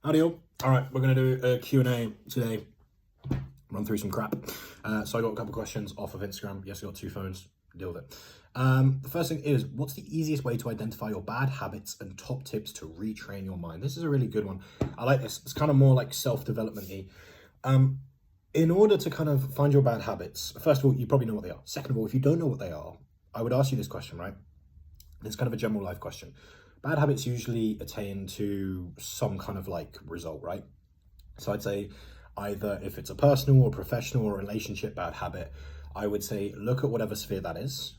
Howdy all. All right, we're going to do a Q&A today, run through some crap. So I got a couple questions off of Instagram. Yes, I got two phones, deal with it. The first thing is, what's the easiest way to identify your bad habits and top tips to retrain your mind? This is a really good one. I like this. It's kind of more like self-development-y. In order to kind of find your bad habits, first of all, you probably know what they are. Second of all, if you don't know what they are, I would ask you this question, right? It's kind of a general life question. Bad habits usually attain to some kind of like result, right? So I'd say either if it's a personal or professional or relationship bad habit, I would say look at whatever sphere that is.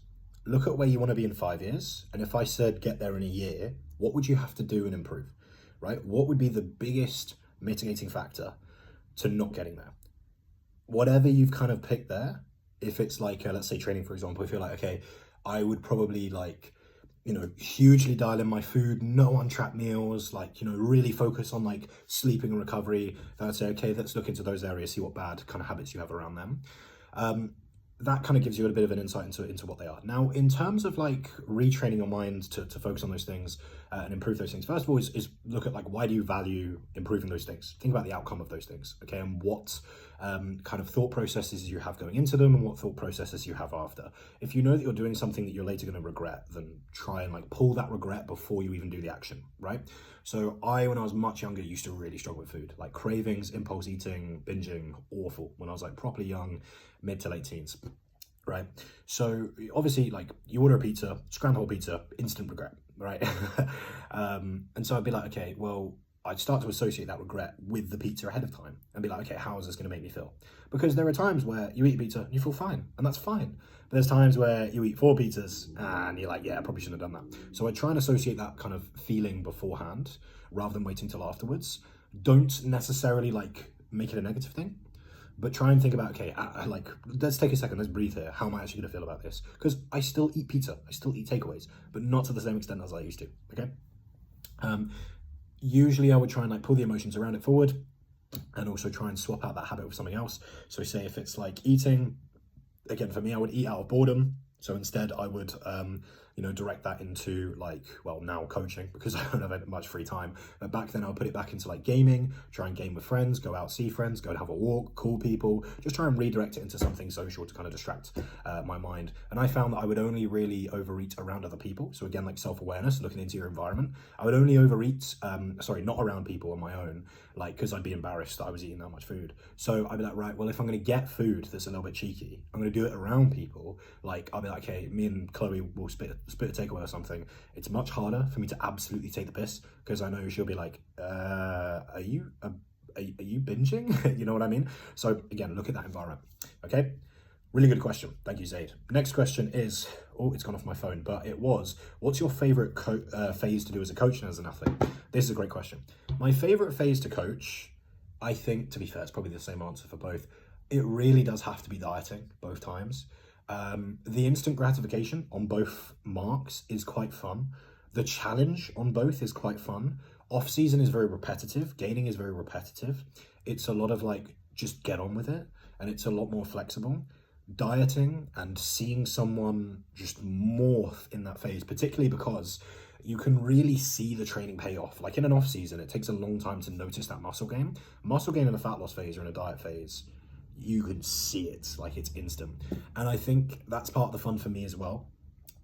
Look at where you want to be in 5 years. And if I said get there in a year, what would you have to do and improve, right? What would be the biggest mitigating factor to not getting there? Whatever you've kind of picked there, if it's like, let's say training, for example, if you're like, okay, I would probably like, hugely dial in my food, no untrapped meals, like, really focus on like sleeping and recovery. Then I'd say, okay, let's look into those areas, see what bad kind of habits you have around them. That kind of gives you a bit of an insight into what they are. Now, in terms of like retraining your mind to focus on those things and improve those things, first of all, is look at like, why do you value improving those things? Think about the outcome of those things, okay? And what kind of thought processes you have going into them and what thought processes you have after. If you know that you're doing something that you're later going to regret, then try and like pull that regret before you even do the action, right? So when I was much younger, used to really struggle with food, like cravings, impulse eating, binging, awful. When I was like properly young, mid to late teens, right? So obviously, like, you order a pizza, scrambled pizza, instant regret, right? And so I'd be like, okay, well, I'd start to associate that regret with the pizza ahead of time and be like, okay, how is this going to make me feel? Because there are times where you eat pizza and you feel fine, and that's fine. But there's times where you eat 4 pizzas and you're like, yeah, I probably shouldn't have done that. So I try and associate that kind of feeling beforehand rather than waiting till afterwards. Don't necessarily like make it a negative thing, but try and think about, okay, like, let's take a second, let's breathe here. How am I actually gonna feel about this? Because I still eat pizza, I still eat takeaways, but not to the same extent as I used to, okay? Usually I would try and like pull the emotions around it forward and also try and swap out that habit with something else. So say if it's like eating, again, for me, I would eat out of boredom. So instead I would, direct that into like, well, now coaching, because I don't have much free time. But back then I'll put it back into like gaming, try and game with friends, go out, see friends, go and have a walk, call people, just try and redirect it into something social to kind of distract my mind. And I found that I would only really overeat around other people. So again, like self-awareness, looking into your environment. I would only overeat, not around people on my own, like, because I'd be embarrassed that I was eating that much food. So I'd be like, right, well, if I'm going to get food that's a little bit cheeky, I'm going to do it around people. Like, I'll be like, okay, me and Chloe will split a takeaway or something. It's much harder for me to absolutely take the piss, because I know she'll be like, are you binging? You know what I mean? So again, look at that environment. Okay, really good question. Thank you, Zaid. Next question is, oh, it's gone off my phone, but it was, what's your favorite phase to do as a coach and as an athlete? This is a great question. My favorite phase to coach, I think, to be fair, it's probably the same answer for both. It really does have to be dieting both times. The instant gratification on both marks is quite fun. The challenge on both is quite fun. Off season is very repetitive. Gaining is very repetitive. It's a lot of like, just get on with it. And it's a lot more flexible. Dieting and seeing someone just morph in that phase, particularly because you can really see the training pay off. Like in an off season, it takes a long time to notice that muscle gain. Muscle gain in a fat loss phase or in a diet phase, you can see it, like it's instant. And I think that's part of the fun for me as well,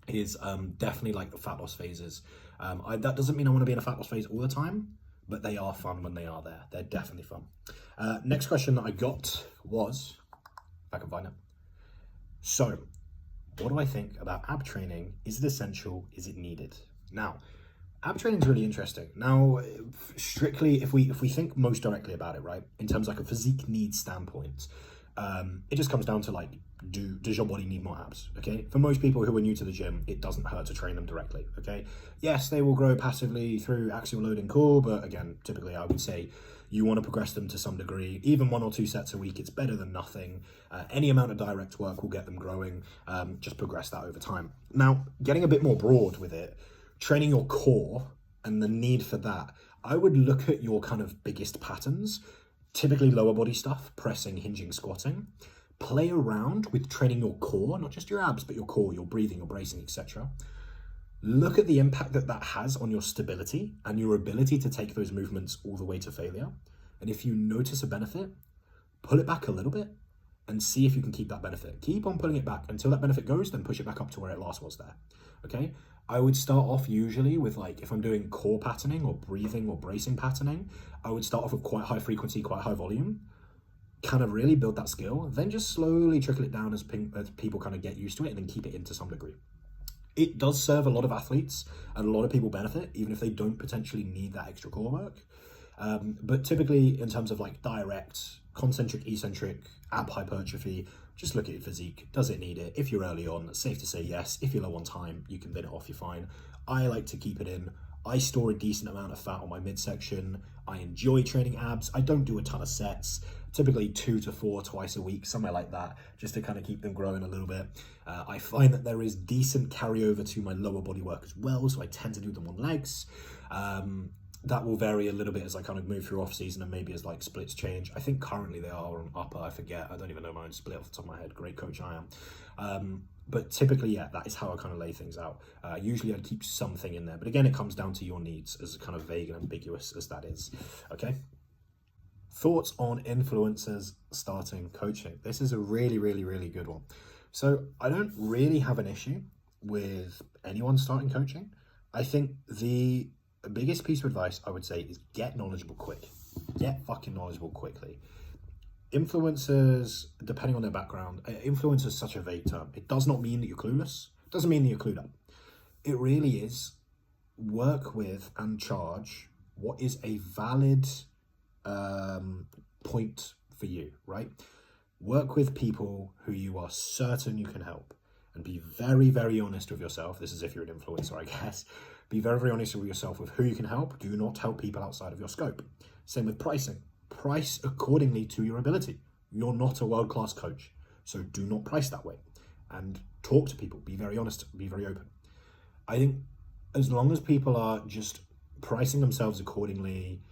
is definitely like the fat loss phases. That doesn't mean I want to be in a fat loss phase all the time, but they are fun when they are there. They're definitely fun. Next question that I got was, if I can find it. So, what do I think about ab training? Is it essential? Is it needed? Now, ab training is really interesting. Now, strictly, if we think most directly about it, right, in terms of like a physique needs standpoint, it just comes down to like, does your body need more abs? Okay, for most people who are new to the gym, it doesn't hurt to train them directly. Okay, yes, they will grow passively through axial loading core, but again, typically I would say you want to progress them to some degree. Even 1 or 2 sets a week, it's better than nothing. Any amount of direct work will get them growing. Just progress that over time. Now, getting a bit more broad with it, training your core and the need for that, I would look at your kind of biggest patterns, typically lower body stuff, pressing, hinging, squatting. Play around with training your core, not just your abs, but your core, your breathing, your bracing, etc. look at the impact that that has on your stability and your ability to take those movements all the way to failure. And if you notice a benefit, pull it back a little bit and see if you can keep that benefit. Keep on pulling it back until that benefit goes, then push it back up to where it last was there. Okay? I would start off usually with, like, if I'm doing core patterning or breathing or bracing patterning, I would start off with quite high frequency, quite high volume, kind of really build that skill, then just slowly trickle it down as people kind of get used to it, and then keep it in to some degree. It does serve a lot of athletes and a lot of people benefit, even if they don't potentially need that extra core work. But typically in terms of like direct, concentric, eccentric, ab hypertrophy, just look at your physique. Does it need it? If you're early on, it's safe to say yes. If you're low on time, you can bin it off, you're fine. I like to keep it in. I store a decent amount of fat on my midsection. I enjoy training abs. I don't do a ton of sets, typically 2 to 4 twice a week, somewhere like that, just to kind of keep them growing a little bit. I find that there is decent carryover to my lower body work as well, so I tend to do them on legs. That will vary a little bit as I kind of move through off season and maybe as like splits change. I think currently they are on upper, I forget. I don't even know my own split off the top of my head. Great coach I am. But typically, yeah, that is how I kind of lay things out. Usually I'd keep something in there, but again, it comes down to your needs, as kind of vague and ambiguous as that is, okay? Thoughts on influencers starting coaching. This is a really, really, really good one. So I don't really have an issue with anyone starting coaching. I think the biggest piece of advice I would say is get knowledgeable quick. Get fucking knowledgeable quickly. Influencers, depending on their background, influencer is such a vague term. It does not mean that you're clueless. It doesn't mean that you're clued up. It really is work with and charge what is a valid point for you, right? Work with people who you are certain you can help, and be very, very honest with yourself. This is if you're an influencer, I guess. Be very, very honest with yourself with who you can help. Do not help people outside of your scope. Same with pricing. Price accordingly to your ability. You're not a world-class coach, so do not price that way. And talk to people. Be very honest. Be very open. I think as long as people are just pricing themselves accordingly,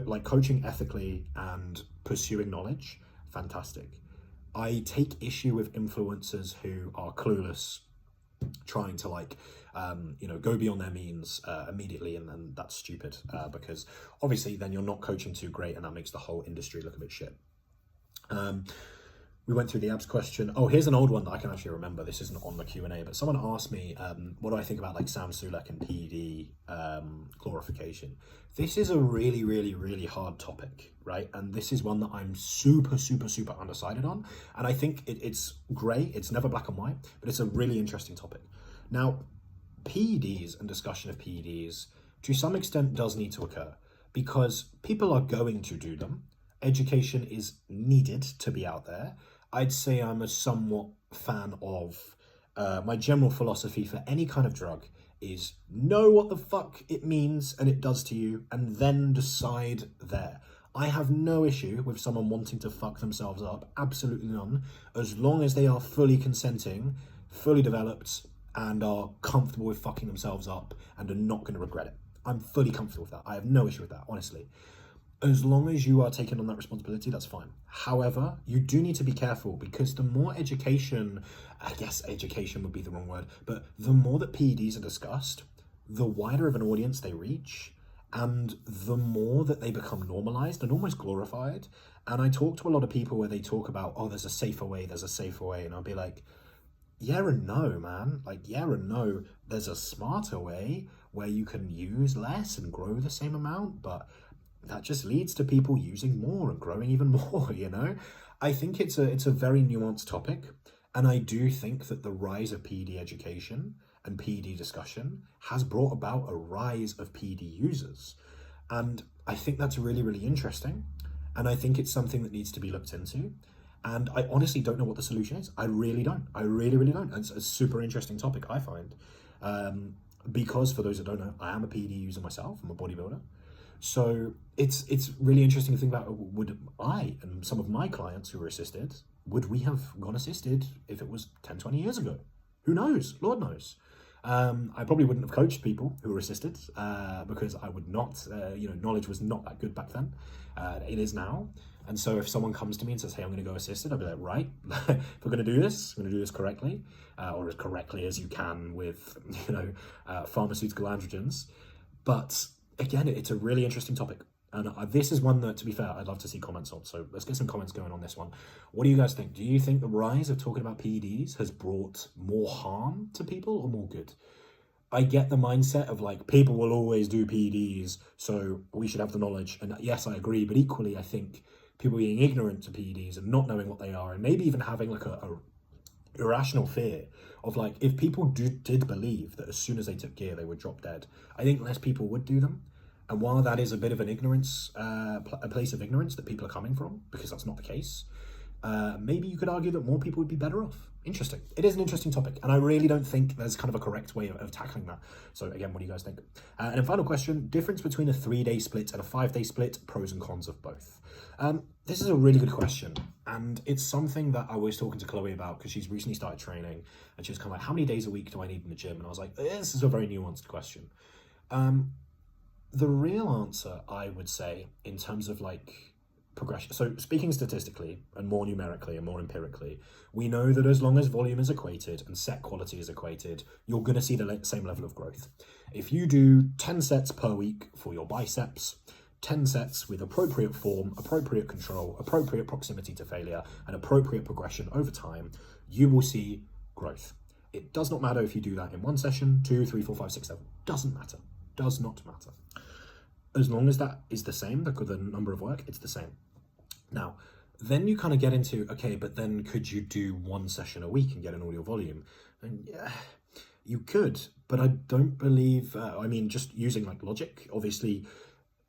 like coaching ethically and pursuing knowledge, fantastic. I take issue with influencers who are clueless, trying to like, go beyond their means immediately, and then that's stupid because obviously then you're not coaching too great, and that makes the whole industry look a bit shit. We went through the abs question. Oh, here's an old one that I can actually remember. This isn't on the Q&A, but someone asked me, what do I think about like Sam Sulek and PED glorification? This is a really, really, really hard topic, right? And this is one that I'm super, super, super undecided on. And I think it's grey. It's never black and white, but it's a really interesting topic. Now, PEDs and discussion of PEDs to some extent does need to occur because people are going to do them. Education is needed to be out there. I'd say I'm a somewhat fan of my general philosophy for any kind of drug is know what the fuck it means and it does to you, and then decide there. I have no issue with someone wanting to fuck themselves up, absolutely none, as long as they are fully consenting, fully developed, and are comfortable with fucking themselves up and are not going to regret it. I'm fully comfortable with that. I have no issue with that, honestly. As long as you are taking on that responsibility, that's fine. However, you do need to be careful because the more education, I guess education would be the wrong word, but the more that PEDs are discussed, the wider of an audience they reach, and the more that they become normalized and almost glorified. And I talk to a lot of people where they talk about, oh, there's a safer way, and I'll be like, yeah and no, man. Like, yeah and no. There's a smarter way where you can use less and grow the same amount, but that just leads to people using more and growing even more, you know? I think it's a very nuanced topic, and I do think that the rise of PED education and PED discussion has brought about a rise of PED users. And I think that's really, really interesting, and I think it's something that needs to be looked into. And I honestly don't know what the solution is. I really don't. I really, really don't. It's a super interesting topic, I find. Because for those that don't know, I am a PED user myself. I'm a bodybuilder. So it's really interesting to think about, would I and some of my clients who were assisted, would we have gone assisted if it was 10, 20 years ago? Who knows? Lord knows. I probably wouldn't have coached people who were assisted because I would not, knowledge was not that good back then. It is now. And so if someone comes to me and says, hey, I'm going to go assisted, I'll be like, right, if we're going to do this, we're going to do this correctly, or as correctly as you can with, pharmaceutical androgens. But again, it's a really interesting topic. And this is one that, to be fair, I'd love to see comments on. So let's get some comments going on this one. What do you guys think? Do you think the rise of talking about PEDs has brought more harm to people or more good? I get the mindset of like, people will always do PEDs, so we should have the knowledge. And yes, I agree. But equally, I think people being ignorant to PEDs and not knowing what they are, and maybe even having like a irrational fear of like, if people did believe that as soon as they took gear, they would drop dead, I think less people would do them. And while that is a bit of an ignorance, a place of ignorance that people are coming from, because that's not the case, maybe you could argue that more people would be better off. Interesting. It is an interesting topic, and I really don't think there's kind of a correct way of tackling that. So again, what do you guys think? And a final question, difference between a 3-day split and a 5-day split, pros and cons of both. This is a really good question, and it's something that I was talking to Chloe about because she's recently started training, and she was kind of like, how many days a week do I need in the gym? And I was like, this is a very nuanced question. The real answer, I would say, in terms of like progression, so speaking statistically and more numerically and more empirically, we know that as long as volume is equated and set quality is equated, you're going to see the same level of growth. If you do 10 sets per week for your biceps, 10 sets with appropriate form, appropriate control, appropriate proximity to failure, and appropriate progression over time, you will see growth. It does not matter if you do that in 1 session, 2, 3, 4, 5, 6, 7. Doesn't matter. Does not matter. As long as that is the same, the number of work, it's the same. Now, then you kind of get into, okay, but then could you do 1 session a week and get an audio volume? And yeah, you could, but I don't believe, just using like logic, obviously,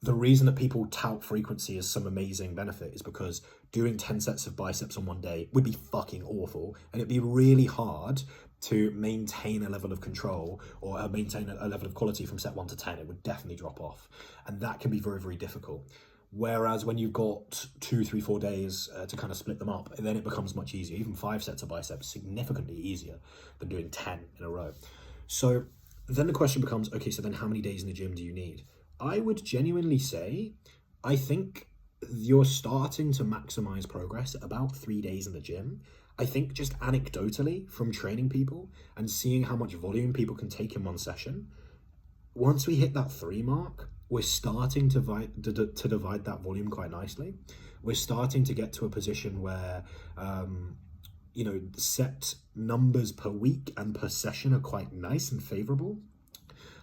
the reason that people tout frequency as some amazing benefit is because doing 10 sets of biceps on 1 day would be fucking awful. And it'd be really hard to maintain a level of control or maintain a level of quality from set 1 to 10. It would definitely drop off. And that can be very, very difficult. Whereas when you've got 2, 3, 4 days to kind of split them up, then it becomes much easier. Even 5 sets of biceps, significantly easier than doing 10 in a row. So then the question becomes, okay, so then how many days in the gym do you need? I would genuinely say, I think you're starting to maximize progress at about 3 days in the gym. I think just anecdotally from training people and seeing how much volume people can take in 1 session, once we hit that 3 mark, we're starting to divide that volume quite nicely. We're starting to get to a position where, set numbers per week and per session are quite nice and favorable.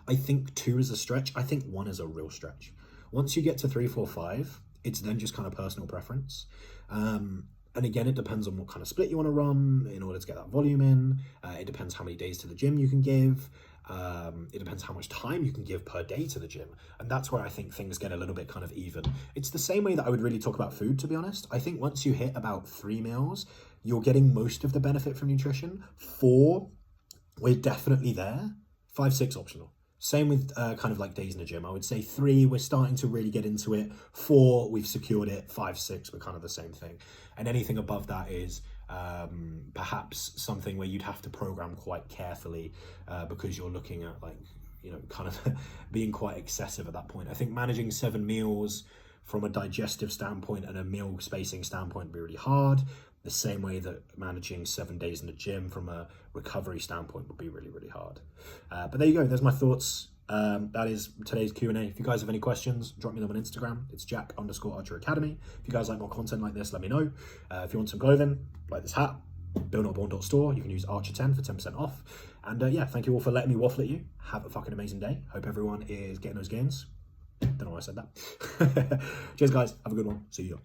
I think 2 is a stretch. I think 1 is a real stretch. Once you get to 3, 4, 5, it's then just kind of personal preference. And again, it depends on what kind of split you want to run in order to get that volume in. It depends how many days to the gym you can give. It depends how much time you can give per day to the gym. And that's where I think things get a little bit kind of even. It's the same way that I would really talk about food, to be honest. I think once you hit about 3 meals, you're getting most of the benefit from nutrition. 4, we're definitely there. 5, 6 optional. Same with kind of like days in the gym. I would say 3, we're starting to really get into it. 4, we've secured it. 5, 6, we're kind of the same thing. And anything above that is perhaps something where you'd have to program quite carefully because you're looking at like, kind of being quite excessive at that point. I think managing 7 meals from a digestive standpoint and a meal spacing standpoint would be really hard. The same way that managing 7 days in the gym from a recovery standpoint would be really, really hard. But there you go. There's my thoughts. That is today's Q&A. If you guys have any questions, drop me them on Instagram. It's Jack_Archer Academy. If you guys like more content like this, let me know. If you want some clothing, like this hat, BillNotBorn.store. You can use Archer10 for 10% off. And thank you all for letting me waffle at you. Have a fucking amazing day. Hope everyone is getting those gains. Don't know why I said that. Cheers, guys. Have a good one. See you.